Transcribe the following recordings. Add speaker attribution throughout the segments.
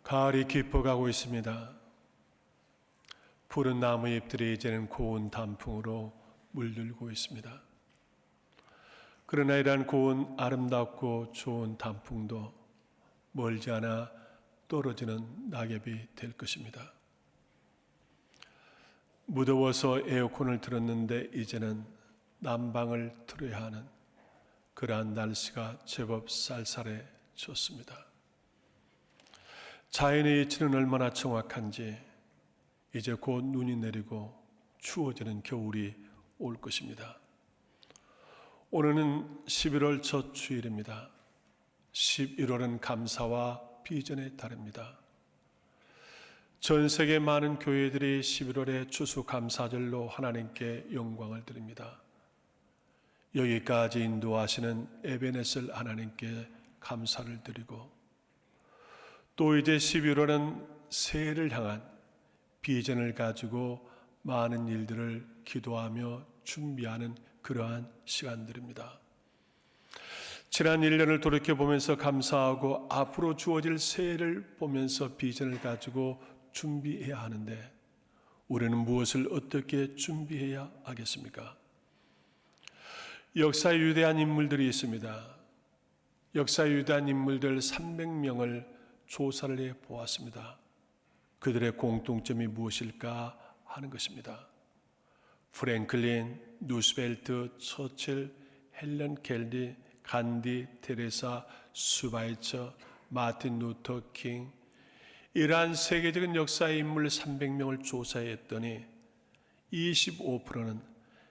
Speaker 1: 가을이 깊어가고 있습니다. 푸른 나무 잎들이 이제는 고운 단풍으로 물들고 있습니다. 그러나 이러한 고운 아름답고 좋은 단풍도 멀지 않아 떨어지는 낙엽이 될 것입니다. 무더워서 에어컨을 틀었는데 이제는 난방을 틀어야 하는 그러한 날씨가 제법 쌀쌀해졌습니다. 자연의 이치는 얼마나 정확한지 이제 곧 눈이 내리고 추워지는 겨울이 올 것입니다. 오늘은 11월 첫 주일입니다. 11월은 감사와 비전의 달입니다. 전 세계 많은 교회들이 11월의 추수감사절로 하나님께 영광을 드립니다. 여기까지 인도하시는 에베네셀 하나님께 감사를 드리고 또 이제 11월은 새해를 향한 비전을 가지고 많은 일들을 기도하며 준비하는 그러한 시간들입니다. 지난 1년을 돌이켜보면서 감사하고 앞으로 주어질 새해를 보면서 비전을 가지고 준비해야 하는데 우리는 무엇을 어떻게 준비해야 하겠습니까? 역사의 위대한 인물들이 있습니다. 역사의 위대한 인물들 300명을 조사를 해 보았습니다. 그들의 공통점이 무엇일까 하는 것입니다. 프랭클린, 루스벨트, 처칠, 헬런 켈리, 간디, 테레사, 수바이처, 마틴 루터 킹, 이러한 세계적인 역사의 인물 300명을 조사했더니 25%는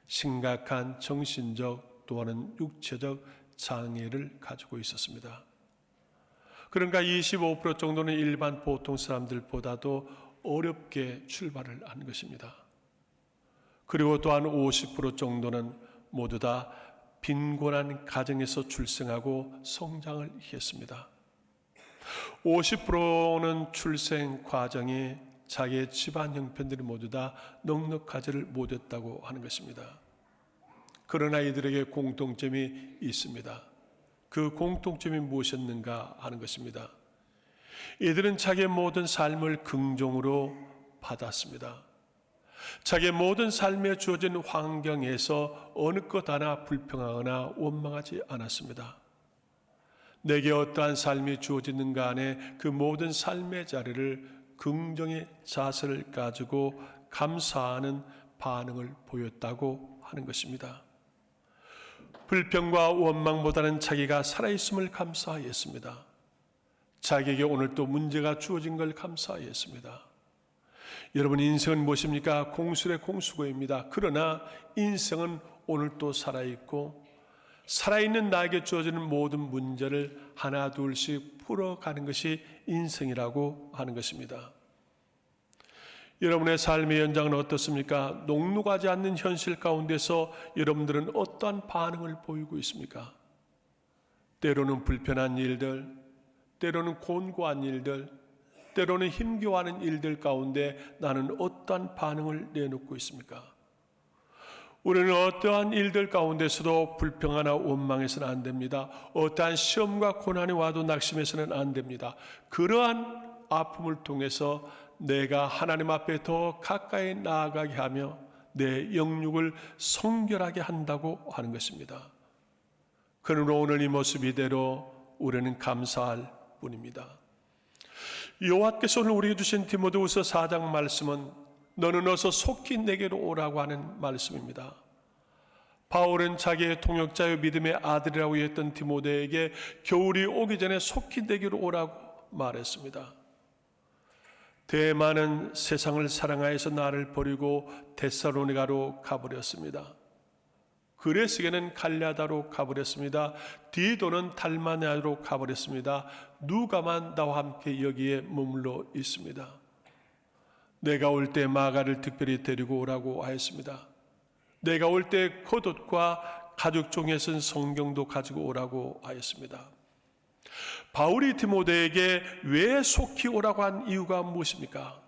Speaker 1: 심각한 정신적 또는 육체적 장애를 가지고 있었습니다. 그러니까 25% 정도는 일반 보통 사람들보다도 어렵게 출발을 한 것입니다. 그리고 또한 50% 정도는 모두 다 빈곤한 가정에서 출생하고 성장을 했습니다. 50%는 출생 과정이 자기의 집안 형편들이 모두 다 넉넉하지를 못했다고 하는 것입니다. 그러나 이들에게 공통점이 있습니다. 그 공통점이 무엇이었는가 하는 것입니다. 이들은 자기의 모든 삶을 긍정으로 받았습니다. 자기의 모든 삶에 주어진 환경에서 어느 것 하나 불평하거나 원망하지 않았습니다. 내게 어떠한 삶이 주어지는가 안에 그 모든 삶의 자리를 긍정의 자세를 가지고 감사하는 반응을 보였다고 하는 것입니다. 불평과 원망보다는 자기가 살아있음을 감사하였습니다. 자기에게 오늘 또 문제가 주어진 걸 감사하였습니다. 여러분, 인생은 무엇입니까? 공술의 공수고입니다. 그러나 인생은 오늘 또 살아있고 살아있는 나에게 주어지는 모든 문제를 하나 둘씩 풀어가는 것이 인생이라고 하는 것입니다. 여러분의 삶의 현장은 어떻습니까? 녹록하지 않는 현실 가운데서 여러분들은 어떠한 반응을 보이고 있습니까? 때로는 불편한 일들, 때로는 곤고한 일들, 때로는 힘겨워하는 일들 가운데 나는 어떠한 반응을 내놓고 있습니까? 우리는 어떠한 일들 가운데서도 불평하나 원망해서는 안 됩니다. 어떠한 시험과 고난이 와도 낙심해서는 안 됩니다. 그러한 아픔을 통해서 내가 하나님 앞에 더 가까이 나아가게 하며 내 영육을 성결하게 한다고 하는 것입니다. 그러므로 오늘 이 모습 이대로 우리는 감사할 뿐입니다. 여호와께서 오늘 우리에게 주신 디모데후서 4장 말씀은 너는 어서 속히 내게로 오라고 하는 말씀입니다. 바울은 자기의 통역자요 믿음의 아들이라고 했던 디모데에게 겨울이 오기 전에 속히 내게로 오라고 말했습니다. 대만은 세상을 사랑하여서 나를 버리고 데살로니가로 가버렸습니다. 그레스게는 갈라다로 가버렸습니다. 디도는 달마냐로 가버렸습니다. 누가만 나와 함께 여기에 머물러 있습니다. 내가 올 때 마가를 특별히 데리고 오라고 하였습니다. 내가 올 때 겉옷과 가죽 종이에 쓴 성경도 가지고 오라고 하였습니다. 바울이 디모데에게 왜 속히 오라고 한 이유가 무엇입니까?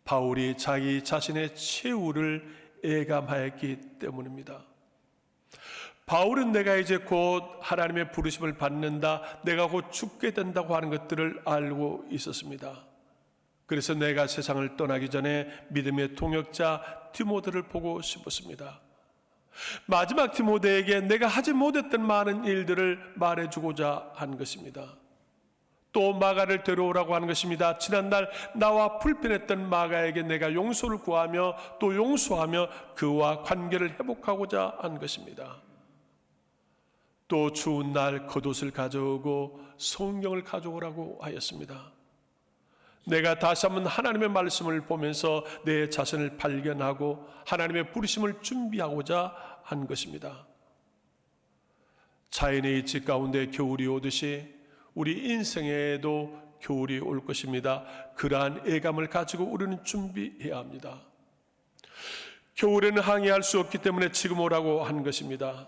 Speaker 1: 바울이 자기 자신의 최후를 예감하였기 때문입니다. 바울은 내가 이제 곧 하나님의 부르심을 받는다, 내가 곧 죽게 된다고 하는 것들을 알고 있었습니다. 그래서 내가 세상을 떠나기 전에 믿음의 동역자 디모데를 보고 싶었습니다. 마지막 디모데에게 내가 하지 못했던 많은 일들을 말해주고자 한 것입니다. 또 마가를 데려오라고 하는 것입니다. 지난날 나와 불편했던 마가에게 내가 용서를 구하며 또 용서하며 그와 관계를 회복하고자 한 것입니다. 또 추운 날 겉옷을 가져오고 성경을 가져오라고 하였습니다. 내가 다시 한번 하나님의 말씀을 보면서 내 자신을 발견하고 하나님의 부르심을 준비하고자 한 것입니다. 자연의 이치 가운데 겨울이 오듯이 우리 인생에도 겨울이 올 것입니다. 그러한 애감을 가지고 우리는 준비해야 합니다. 겨울에는 항해할 수 없기 때문에 지금 오라고 하는 것입니다.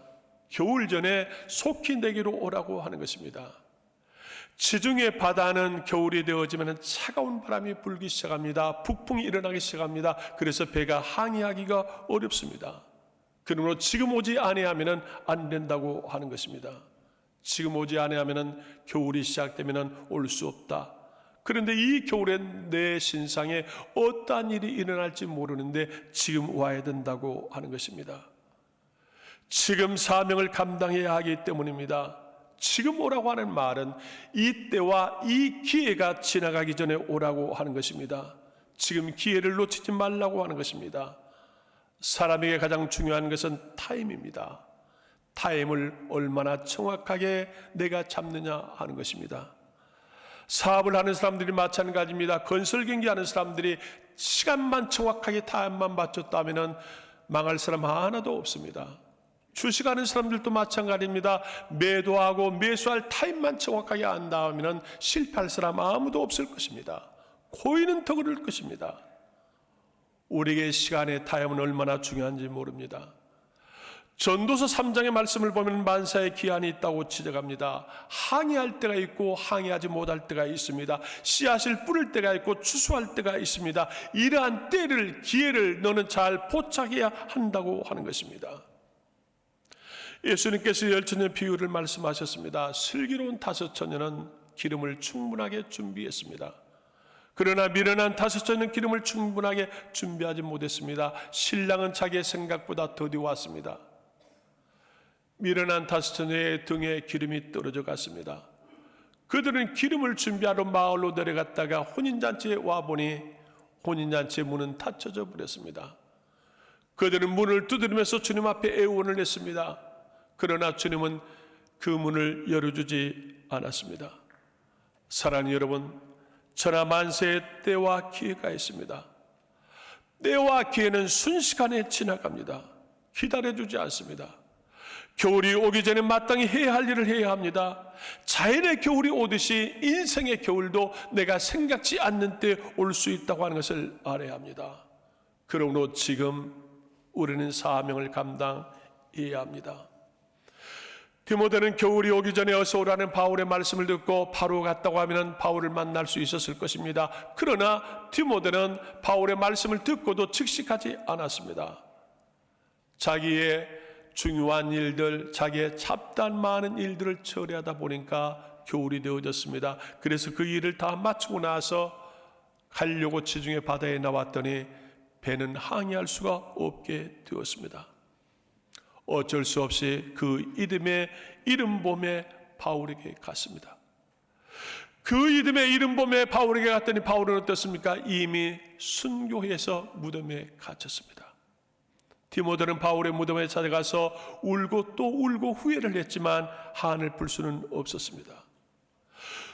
Speaker 1: 겨울 전에 속히 내게로 오라고 하는 것입니다. 지중해 바다는 겨울이 되어지면 차가운 바람이 불기 시작합니다. 북풍이 일어나기 시작합니다. 그래서 배가 항해하기가 어렵습니다. 그러므로 지금 오지 아니하면 안 된다고 하는 것입니다. 지금 오지 아니하면 겨울이 시작되면 올 수 없다. 그런데 이 겨울에 내 신상에 어떠한 일이 일어날지 모르는데 지금 와야 된다고 하는 것입니다. 지금 사명을 감당해야 하기 때문입니다. 지금 오라고 하는 말은 이 때와 이 기회가 지나가기 전에 오라고 하는 것입니다. 지금 기회를 놓치지 말라고 하는 것입니다. 사람에게 가장 중요한 것은 타임입니다. 타임을 얼마나 정확하게 내가 잡느냐 하는 것입니다. 사업을 하는 사람들이 마찬가지입니다. 건설 경기하는 사람들이 시간만 정확하게 타임만 맞췄다면 망할 사람 하나도 없습니다. 주식하는 사람들도 마찬가지입니다. 매도하고 매수할 타임만 정확하게 안다면 실패할 사람 아무도 없을 것입니다. 고인은 더 그럴 것입니다. 우리에게 시간의 타임은 얼마나 중요한지 모릅니다. 전도서 3장의 말씀을 보면 만사의 기한이 있다고 지적합니다. 항해할 때가 있고 항해하지 못할 때가 있습니다. 씨앗을 뿌릴 때가 있고 추수할 때가 있습니다. 이러한 때를, 기회를 너는 잘 포착해야 한다고 하는 것입니다. 예수님께서 열처녀 비유를 말씀하셨습니다. 슬기로운 5처녀는 기름을 충분하게 준비했습니다. 그러나 미련한 5처녀는 기름을 충분하게 준비하지 못했습니다. 신랑은 자기의 생각보다 더디 왔습니다. 미련한 5처녀의 등에 기름이 떨어져 갔습니다. 그들은 기름을 준비하러 마을로 내려갔다가 혼인잔치에 와보니 혼인잔치의 문은 닫혀져 버렸습니다. 그들은 문을 두드리면서 주님 앞에 애원을 했습니다. 그러나 주님은 그 문을 열어주지 않았습니다. 사랑하는 여러분, 천하 만세의 때와 기회가 있습니다. 때와 기회는 순식간에 지나갑니다. 기다려주지 않습니다. 겨울이 오기 전에 마땅히 해야 할 일을 해야 합니다. 자연의 겨울이 오듯이 인생의 겨울도 내가 생각지 않는 때 올 수 있다고 하는 것을 알아야 합니다. 그러므로 지금 우리는 사명을 감당해야 합니다. 디모데는 겨울이 오기 전에 어서 오라는 바울의 말씀을 듣고 바로 갔다고 하면 바울을 만날 수 있었을 것입니다. 그러나 디모데는 바울의 말씀을 듣고도 즉시하지 않았습니다. 자기의 중요한 일들, 자기의 잡다한 많은 일들을 처리하다 보니까 겨울이 되어졌습니다. 그래서 그 일을 다 마치고 나서 가려고 지중해 바다에 나왔더니 배는 항해할 수가 없게 되었습니다. 어쩔 수 없이 그 이듬해 이른봄에 바울에게 갔습니다. 그 이듬해 이른봄에 바울에게 갔더니 바울은 어떻습니까? 이미 순교해서 무덤에 갇혔습니다. 디모데는 바울의 무덤에 찾아가서 울고 또 울고 후회를 했지만 한을 풀 수는 없었습니다.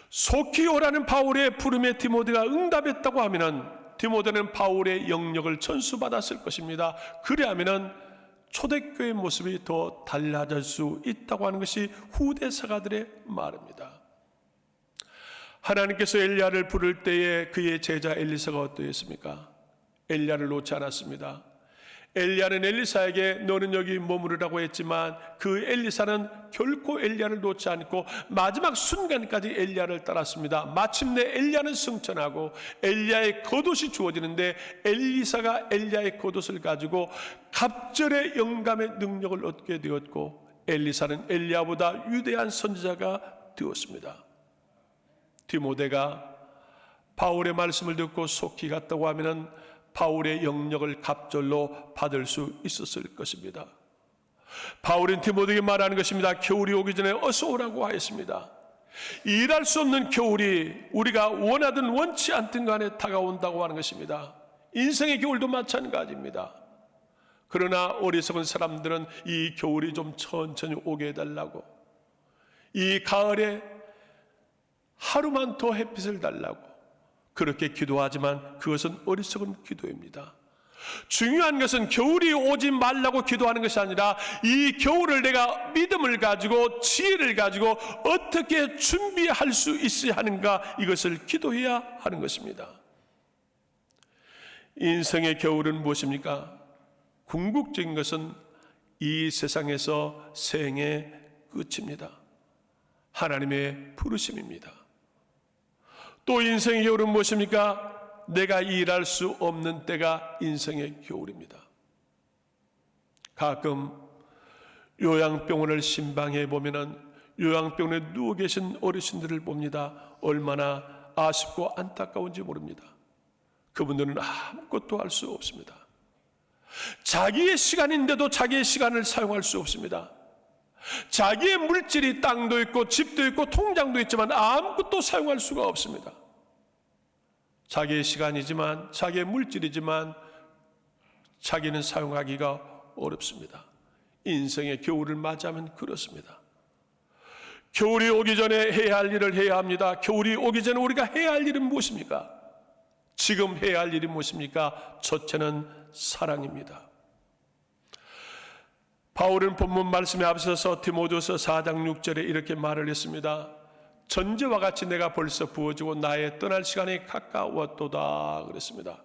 Speaker 1: 속히 오라는 바울의 부름에 디모데가 응답했다고 하면 디모데는 바울의 영역을 전수받았을 것입니다. 그래야면 초대교회의 모습이 더 달라질 수 있다고 하는 것이 후대 사가들의 말입니다. 하나님께서 엘리야를 부를 때에 그의 제자 엘리사가 어떠했습니까? 엘리야를 놓지 않았습니다. 엘리야는 엘리사에게 너는 여기 머무르라고 했지만 그 엘리사는 결코 엘리야를 놓지 않고 마지막 순간까지 엘리야를 따랐습니다. 마침내 엘리야는 승천하고 엘리야의 겉옷이 주어지는데 엘리사가 엘리야의 겉옷을 가지고 갑절의 영감의 능력을 얻게 되었고 엘리사는 엘리야보다 위대한 선지자가 되었습니다. 디모데가 바울의 말씀을 듣고 속히 갔다고 하면 바울의 영역을 갑절로 받을 수 있었을 것입니다. 바울은 디모데에게 말하는 것입니다. 겨울이 오기 전에 어서 오라고 하였습니다. 일할 수 없는 겨울이 우리가 원하든 원치 않든 간에 다가온다고 하는 것입니다. 인생의 겨울도 마찬가지입니다. 그러나 어리석은 사람들은 이 겨울이 좀 천천히 오게 해달라고, 이 가을에 하루만 더 햇빛을 달라고 그렇게 기도하지만 그것은 어리석은 기도입니다. 중요한 것은 겨울이 오지 말라고 기도하는 것이 아니라 이 겨울을 내가 믿음을 가지고 지혜를 가지고 어떻게 준비할 수 있어야 하는가, 이것을 기도해야 하는 것입니다. 인생의 겨울은 무엇입니까? 궁극적인 것은 이 세상에서 생의 끝입니다. 하나님의 부르심입니다. 또 인생의 겨울은 무엇입니까? 내가 일할 수 없는 때가 인생의 겨울입니다. 가끔 요양병원을 신방해 보면은 요양병원에 누워 계신 어르신들을 봅니다. 얼마나 아쉽고 안타까운지 모릅니다. 그분들은 아무것도 할 수 없습니다. 자기의 시간인데도 자기의 시간을 사용할 수 없습니다. 자기의 물질이 땅도 있고 집도 있고 통장도 있지만 아무것도 사용할 수가 없습니다. 자기의 시간이지만 자기의 물질이지만 자기는 사용하기가 어렵습니다. 인생의 겨울을 맞이하면 그렇습니다. 겨울이 오기 전에 해야 할 일을 해야 합니다. 겨울이 오기 전에 우리가 해야 할 일은 무엇입니까? 지금 해야 할 일이 무엇입니까? 첫째는 사랑입니다. 바울은 본문 말씀에 앞서서 디모데후서 4장 6절에 이렇게 말을 했습니다. 전제와 같이 내가 벌써 부어지고 나의 떠날 시간이 가까웠도다 그랬습니다.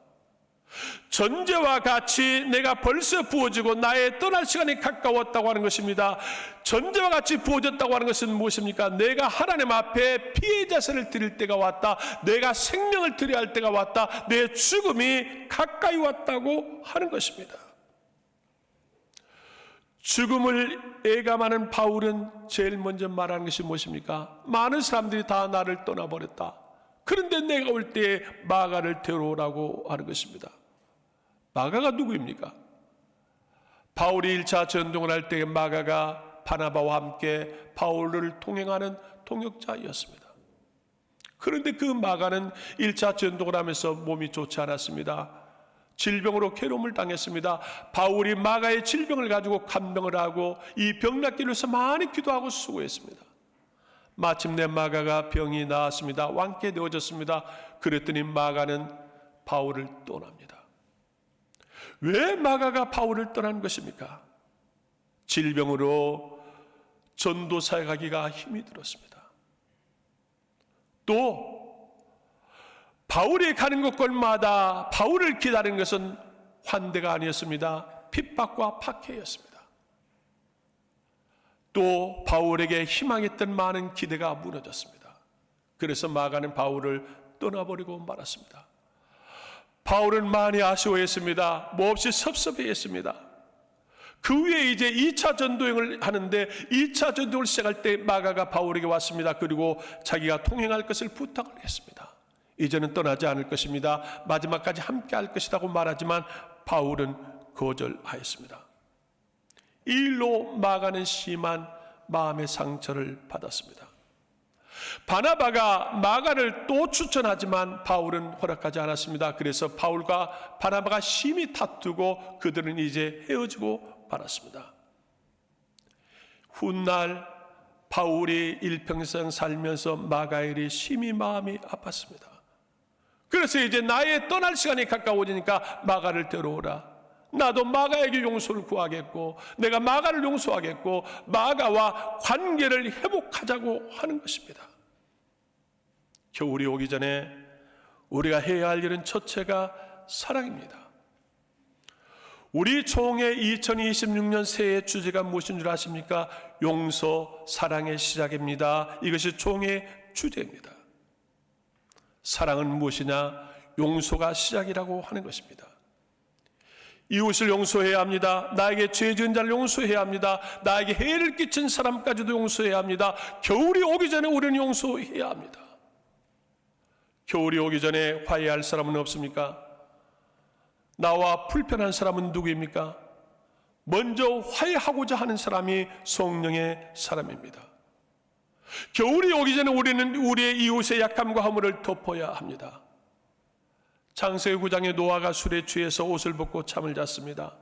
Speaker 1: 전제와 같이 내가 벌써 부어지고 나의 떠날 시간이 가까웠다고 하는 것입니다. 전제와 같이 부어졌다고 하는 것은 무엇입니까? 내가 하나님 앞에 피의 자세를 드릴 때가 왔다. 내가 생명을 드려야 할 때가 왔다. 내 죽음이 가까이 왔다고 하는 것입니다. 죽음을 예감하는 바울은 제일 먼저 말하는 것이 무엇입니까? 많은 사람들이 다 나를 떠나버렸다. 그런데 내가 올 때에 마가를 데려오라고 하는 것입니다. 마가가 누구입니까? 바울이 1차 전동을 할 때에 마가가 바나바와 함께 바울을 동행하는 동역자였습니다. 그런데 그 마가는 1차 전동을 하면서 몸이 좋지 않았습니다. 질병으로 괴로움을 당했습니다. 바울이 마가의 질병을 가지고 간병을 하고 이 병 낫기를 위해서 많이 기도하고 수고했습니다. 마침내 마가가 병이 나았습니다. 완쾌되어졌습니다. 그랬더니 마가는 바울을 떠납니다. 왜 마가가 바울을 떠난 것입니까? 질병으로 전도사에 가기가 힘이 들었습니다. 또 바울이 가는 곳곳마다 바울을 기다리는 것은 환대가 아니었습니다. 핍박과 박해였습니다. 또 바울에게 희망했던 많은 기대가 무너졌습니다. 그래서 마가는 바울을 떠나버리고 말았습니다. 바울은 많이 아쉬워했습니다. 몹시 섭섭해했습니다. 그 후에 이제 2차 전도행을 하는데 2차 전도를 시작할 때 마가가 바울에게 왔습니다. 그리고 자기가 통행할 것을 부탁을 했습니다. 이제는 떠나지 않을 것입니다. 마지막까지 함께 할 것이라고 말하지만 바울은 거절하였습니다. 이 일로 마가는 심한 마음의 상처를 받았습니다. 바나바가 마가를 또 추천하지만 바울은 허락하지 않았습니다. 그래서 바울과 바나바가 심히 다투고 그들은 이제 헤어지고 말았습니다. 훗날 바울이 일평생 살면서 마가의 일이 심히 마음이 아팠습니다. 그래서 이제 나의 떠날 시간이 가까워지니까 마가를 데려오라. 나도 마가에게 용서를 구하겠고 내가 마가를 용서하겠고 마가와 관계를 회복하자고 하는 것입니다. 겨울이 오기 전에 우리가 해야 할 일은 첫째가 사랑입니다. 우리 총회 2026년 새해 주제가 무엇인 줄 아십니까? 용서, 사랑의 시작입니다. 이것이 총회 주제입니다. 사랑은 무엇이냐? 용서가 시작이라고 하는 것입니다. 이웃을 용서해야 합니다. 나에게 죄 지은 자를 용서해야 합니다. 나에게 해를 끼친 사람까지도 용서해야 합니다. 겨울이 오기 전에 우리는 용서해야 합니다. 겨울이 오기 전에 화해할 사람은 없습니까? 나와 불편한 사람은 누구입니까? 먼저 화해하고자 하는 사람이 성령의 사람입니다. 겨울이 오기 전에 우리는 우리의 이웃의 약함과 허물을 덮어야 합니다. 창세기 9장에 노아가 술에 취해서 옷을 벗고 잠을 잤습니다.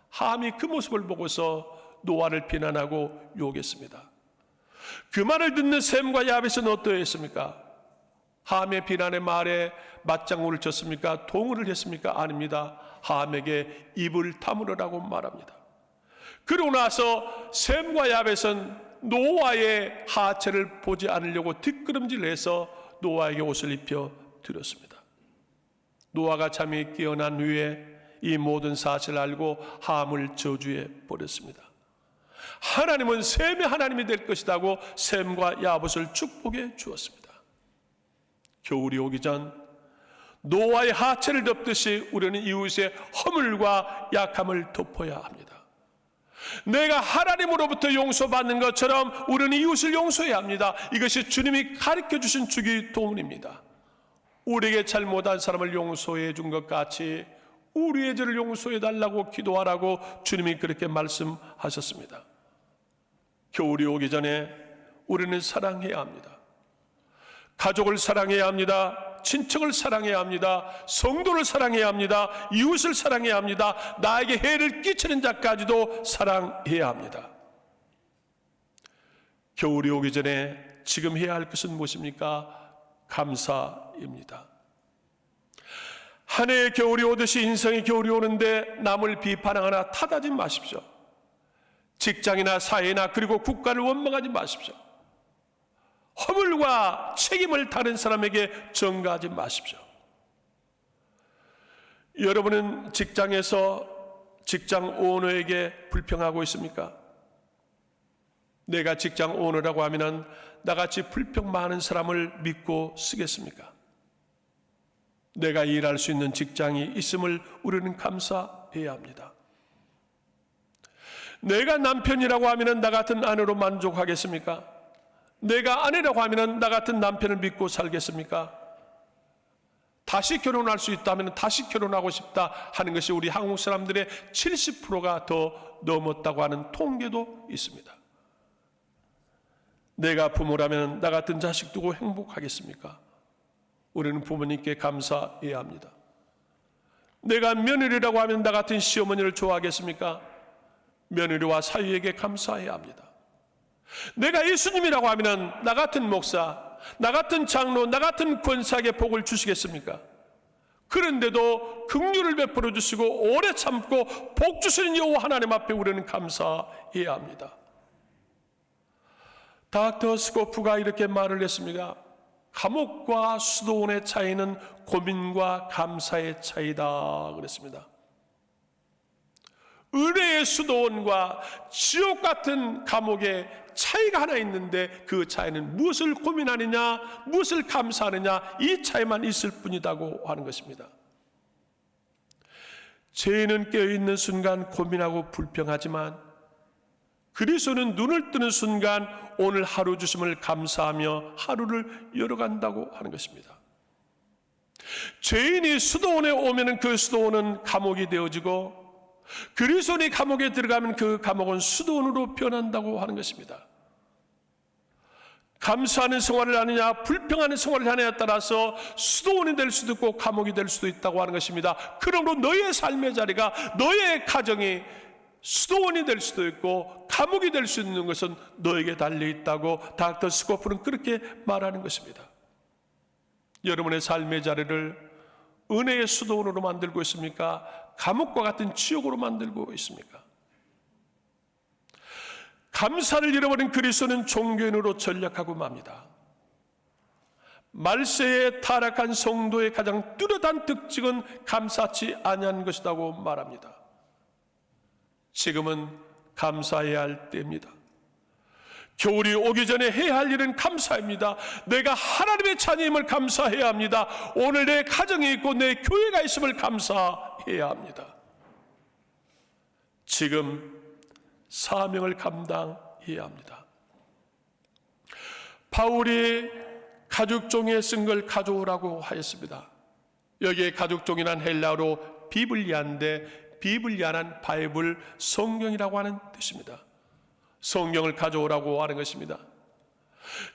Speaker 1: 함이 그 모습을 보고서 노아를 비난하고 욕했습니다. 그 말을 듣는 셈과 야벳은 어떠했습니까? 함의 비난의 말에 맞장구를 쳤습니까? 동의를 했습니까? 아닙니다. 함에게 입을 다물으라고 말합니다. 그러고 나서 셈과 야벳은 노아의 하체를 보지 않으려고 뒷걸음질해서 노아에게 옷을 입혀 드렸습니다. 노아가 잠이 깨어난 후에 이 모든 사실을 알고 함을 저주해 버렸습니다. 하나님은 셈의 하나님이 될 것이라고 셈과 야벳을 축복해 주었습니다. 겨울이 오기 전 노아의 하체를 덮듯이 우리는 이웃의 허물과 약함을 덮어야 합니다. 내가 하나님으로부터 용서받는 것처럼 우리는 이웃을 용서해야 합니다. 이것이 주님이 가르쳐 주신 주기 도문입니다. 우리에게 잘못한 사람을 용서해 준 것 같이 우리의 죄를 용서해 달라고 기도하라고 주님이 그렇게 말씀하셨습니다. 겨울이 오기 전에 우리는 사랑해야 합니다. 가족을 사랑해야 합니다. 친척을 사랑해야 합니다. 성도를 사랑해야 합니다. 이웃을 사랑해야 합니다. 나에게 해를 끼치는 자까지도 사랑해야 합니다. 겨울이 오기 전에 지금 해야 할 것은 무엇입니까? 감사입니다. 한 해의 겨울이 오듯이 인생의 겨울이 오는데 남을 비판하거나 탓하지 마십시오. 직장이나 사회나 그리고 국가를 원망하지 마십시오. 허물과 책임을 다른 사람에게 전가하지 마십시오. 여러분은 직장에서 직장 오너에게 불평하고 있습니까? 내가 직장 오너라고 하면 나같이 불평 많은 사람을 믿고 쓰겠습니까? 내가 일할 수 있는 직장이 있음을 우리는 감사해야 합니다. 내가 남편이라고 하면 나 같은 아내로 만족하겠습니까? 내가 아내라고 하면 나 같은 남편을 믿고 살겠습니까? 다시 결혼할 수 있다면 다시 결혼하고 싶다 하는 것이 우리 한국 사람들의 70%가 더 넘었다고 하는 통계도 있습니다. 내가 부모라면 나 같은 자식 두고 행복하겠습니까? 우리는 부모님께 감사해야 합니다. 내가 며느리라고 하면 나 같은 시어머니를 좋아하겠습니까? 며느리와 사위에게 감사해야 합니다. 내가 예수님이라고 하면 나 같은 목사, 나 같은 장로, 나 같은 권사에게 복을 주시겠습니까? 그런데도 긍휼을 베풀어 주시고 오래 참고 복 주시는 여호와 하나님 앞에 우리는 감사해야 합니다. 닥터 스코프가 이렇게 말을 했습니다. 감옥과 수도원의 차이는 고민과 감사의 차이다 그랬습니다. 은혜의 수도원과 지옥 같은 감옥의 차이가 하나 있는데 그 차이는 무엇을 고민하느냐, 무엇을 감사하느냐, 이 차이만 있을 뿐이라고 하는 것입니다. 죄인은 깨어있는 순간 고민하고 불평하지만 그리스도는 눈을 뜨는 순간 오늘 하루 주심을 감사하며 하루를 열어간다고 하는 것입니다. 죄인이 수도원에 오면 그 수도원은 감옥이 되어지고 그리스도인이 감옥에 들어가면 그 감옥은 수도원으로 변한다고 하는 것입니다. 감사하는 생활을 하느냐 불평하는 생활을 하느냐에 따라서 수도원이 될 수도 있고 감옥이 될 수도 있다고 하는 것입니다. 그러므로 너의 삶의 자리가, 너의 가정이 수도원이 될 수도 있고 감옥이 될 수 있는 것은 너에게 달려있다고 닥터 스코프는 그렇게 말하는 것입니다. 여러분의 삶의 자리를 은혜의 수도원으로 만들고 있습니까? 감옥과 같은 지옥으로 만들고 있습니까? 감사를 잃어버린 그리스도는 종교인으로 전락하고 맙니다. 말세에 타락한 성도의 가장 뚜렷한 특징은 감사치 아니한 것이라고 말합니다. 지금은 감사해야 할 때입니다. 겨울이 오기 전에 해야 할 일은 감사입니다. 내가 하나님의 자녀임을 감사해야 합니다. 오늘 내 가정이 있고 내 교회가 있음을 감사해야 합니다. 지금 사명을 감당해야 합니다. 바울이 가죽종이에 쓴 걸 가져오라고 하였습니다. 여기에 가죽종이란 헬라어로 비블리아인데, 비블리아란 바이블, 성경이라고 하는 뜻입니다. 성경을 가져오라고 하는 것입니다.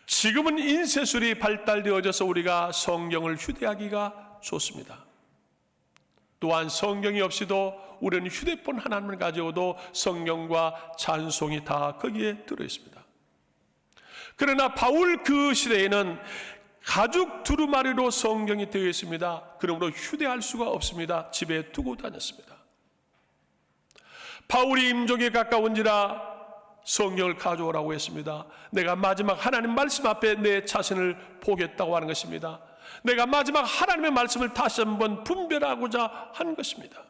Speaker 1: 지금은 인쇄술이 발달되어져서 우리가 성경을 휴대하기가 좋습니다. 또한 성경이 없이도 우리는 휴대폰 하나만 가져오도 성경과 찬송이 다 거기에 들어있습니다. 그러나 바울 그 시대에는 가죽 두루마리로 성경이 되어 있습니다. 그러므로 휴대할 수가 없습니다. 집에 두고 다녔습니다. 바울이 임종에 가까운지라 성경을 가져오라고 했습니다. 내가 마지막 하나님 말씀 앞에 내 자신을 보겠다고 하는 것입니다. 내가 마지막 하나님의 말씀을 다시 한번 분별하고자 한 것입니다.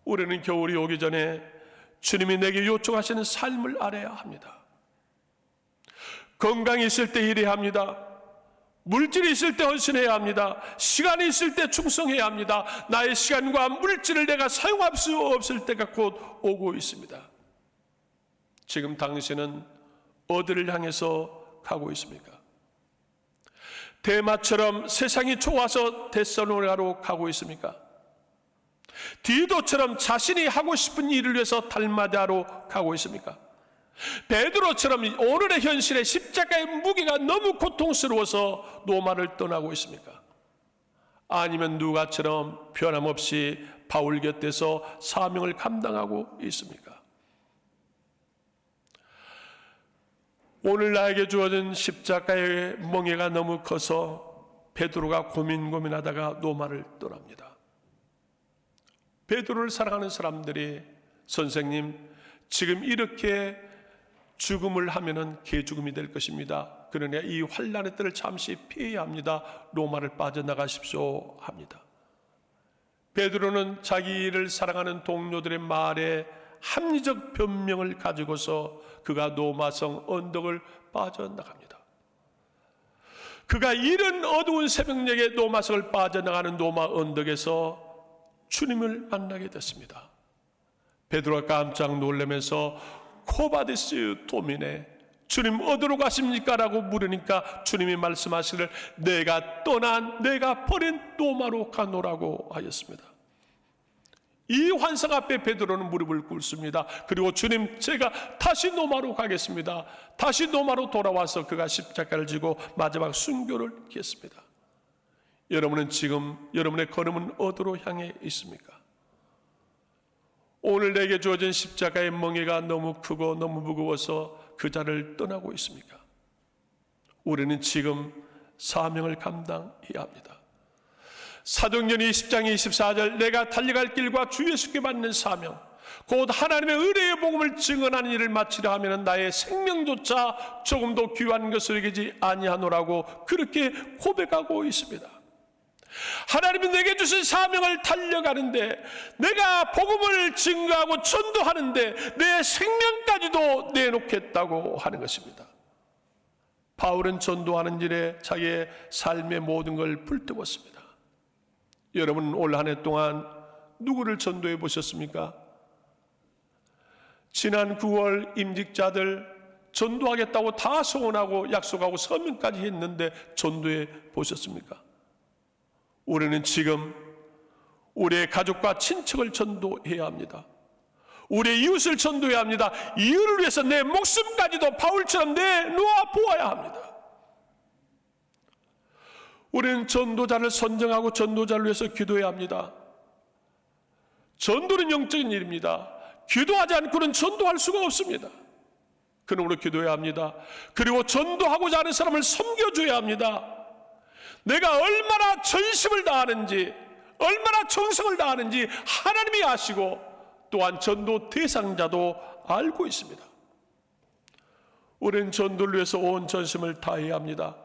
Speaker 1: 우리는 겨울이 오기 전에 주님이 내게 요청하시는 삶을 알아야 합니다. 건강이 있을 때 일해야 합니다. 물질이 있을 때 헌신해야 합니다. 시간이 있을 때 충성해야 합니다. 나의 시간과 물질을 내가 사용할 수 없을 때가 곧 오고 있습니다. 지금 당신은 어디를 향해서 가고 있습니까? 대마처럼 세상이 좋아서 데살로니가로 가고 있습니까? 디도처럼 자신이 하고 싶은 일을 위해서 달마다로 가고 있습니까? 베드로처럼 오늘의 현실에 십자가의 무게가 너무 고통스러워서 로마를 떠나고 있습니까? 아니면 누가처럼 변함없이 바울 곁에서 사명을 감당하고 있습니까? 오늘 나에게 주어진 십자가의 멍에가 너무 커서 베드로가 고민하다가 로마를 떠납니다. 베드로를 사랑하는 사람들이 선생님, 지금 이렇게 죽음을 하면은 개죽음이 될 것입니다. 그러나 이 환난의 때를 잠시 피해야 합니다. 로마를 빠져나가십시오 합니다. 베드로는 자기를 사랑하는 동료들의 말에 합리적 변명을 가지고서 그가 로마성 언덕을 빠져나갑니다. 그가 이른 어두운 새벽녘에 로마성을 빠져나가는 로마 언덕에서 주님을 만나게 됐습니다. 베드로가 깜짝 놀라면서 코바디스 도미네, 주님 어디로 가십니까? 라고 물으니까 주님이 말씀하시기를 내가 버린 로마로 가노라고 하였습니다. 이 환상 앞에 베드로는 무릎을 꿇습니다. 그리고 주님, 제가 다시 로마로 가겠습니다. 다시 로마로 돌아와서 그가 십자가를 지고 마지막 순교를 했습니다. 여러분은 지금 여러분의 걸음은 어디로 향해 있습니까? 오늘 내게 주어진 십자가의 멍에가 너무 크고 너무 무거워서 그 자를 떠나고 있습니까? 우리는 지금 사명을 감당해야 합니다. 사도행전 20장 24절 내가 달려갈 길과 주 예수께 받는 사명 곧 하나님의 의뢰의 복음을 증언하는 일을 마치려 하면 나의 생명조차 조금도 귀한 것을 여기지 아니하노라고 그렇게 고백하고 있습니다. 하나님이 내게 주신 사명을 달려가는데 내가 복음을 증거하고 전도하는데 내 생명까지도 내놓겠다고 하는 것입니다. 바울은 전도하는 일에 자기의 삶의 모든 걸 불태웠습니다. 여러분 올 한 해 동안 누구를 전도해 보셨습니까? 지난 9월 임직자들 전도하겠다고 다 소원하고 약속하고 서명까지 했는데 전도해 보셨습니까? 우리는 지금 우리의 가족과 친척을 전도해야 합니다. 우리의 이웃을 전도해야 합니다. 이웃을 위해서 내 목숨까지도 바울처럼 내놓아 보아야 합니다. 우리는 전도자를 선정하고 전도자를 위해서 기도해야 합니다. 전도는 영적인 일입니다. 기도하지 않고는 전도할 수가 없습니다. 그러므로 기도해야 합니다. 그리고 전도하고자 하는 사람을 섬겨줘야 합니다. 내가 얼마나 전심을 다하는지, 얼마나 정성을 다하는지 하나님이 아시고 또한 전도 대상자도 알고 있습니다. 우리는 전도를 위해서 온 전심을 다해야 합니다.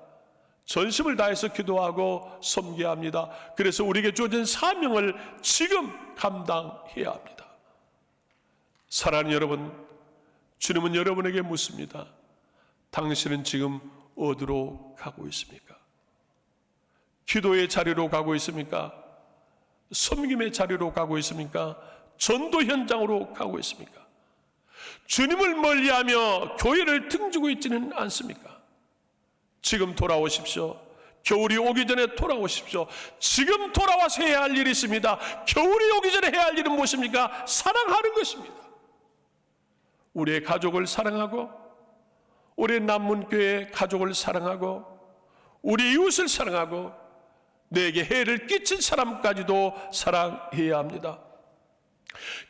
Speaker 1: 전심을 다해서 기도하고 섬겨야 합니다. 그래서 우리에게 주어진 사명을 지금 감당해야 합니다. 사랑하는 여러분, 주님은 여러분에게 묻습니다. 당신은 지금 어디로 가고 있습니까? 기도의 자리로 가고 있습니까? 섬김의 자리로 가고 있습니까? 전도 현장으로 가고 있습니까? 주님을 멀리하며 교회를 등지고 있지는 않습니까? 지금 돌아오십시오. 겨울이 오기 전에 돌아오십시오. 지금 돌아와서 해야 할 일이 있습니다. 겨울이 오기 전에 해야 할 일은 무엇입니까? 사랑하는 것입니다. 우리의 가족을 사랑하고, 우리 남문교회 가족을 사랑하고, 우리 이웃을 사랑하고, 내게 해를 끼친 사람까지도 사랑해야 합니다.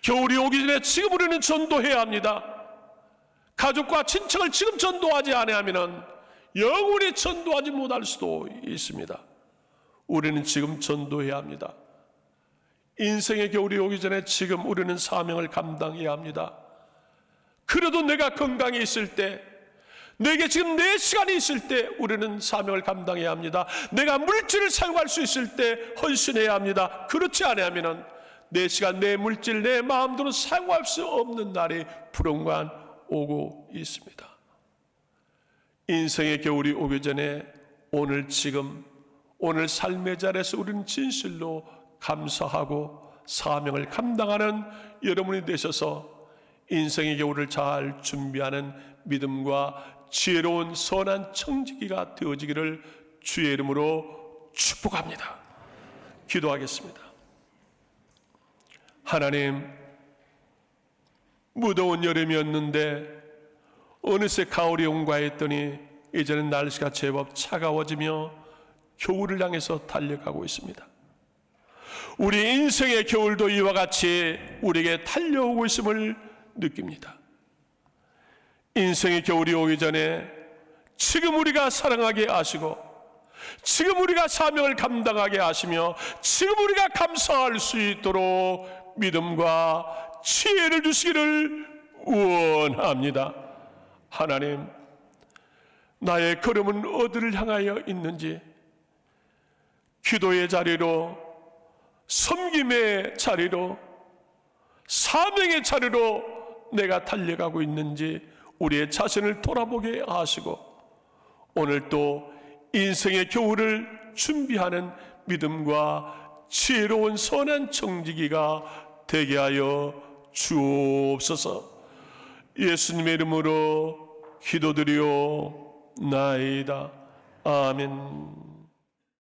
Speaker 1: 겨울이 오기 전에 지금 우리는 전도해야 합니다. 가족과 친척을 지금 전도하지 아니하면 영원히 전도하지 못할 수도 있습니다. 우리는 지금 전도해야 합니다. 인생의 겨울이 오기 전에 지금 우리는 사명을 감당해야 합니다. 그래도 내가 건강히 있을 때, 내게 지금 내 시간이 있을 때 우리는 사명을 감당해야 합니다. 내가 물질을 사용할 수 있을 때 헌신해야 합니다. 그렇지 않으면 내 시간, 내 물질, 내 마음대로 사용할 수 없는 날이 불언간 오고 있습니다. 인생의 겨울이 오기 전에 오늘 지금, 오늘 삶의 자리에서 우리는 진실로 감사하고 사명을 감당하는 여러분이 되셔서 인생의 겨울을 잘 준비하는 믿음과 지혜로운 선한 청지기가 되어지기를 주의 이름으로 축복합니다. 기도하겠습니다. 하나님, 무더운 여름이었는데 어느새 가을이 온가 했더니 이제는 날씨가 제법 차가워지며 겨울을 향해서 달려가고 있습니다. 우리 인생의 겨울도 이와 같이 우리에게 달려오고 있음을 느낍니다. 인생의 겨울이 오기 전에 지금 우리가 사랑하게 하시고, 지금 우리가 사명을 감당하게 하시며, 지금 우리가 감사할 수 있도록 믿음과 지혜를 주시기를 원합니다. 하나님, 나의 걸음은 어디를 향하여 있는지, 기도의 자리로, 섬김의 자리로, 사명의 자리로 내가 달려가고 있는지 우리의 자신을 돌아보게 하시고, 오늘 또 인생의 겨울을 준비하는 믿음과 지혜로운 선한 청지기가 되게 하여 주옵소서. 예수님의 이름으로 기도드리옵나이다. 아멘.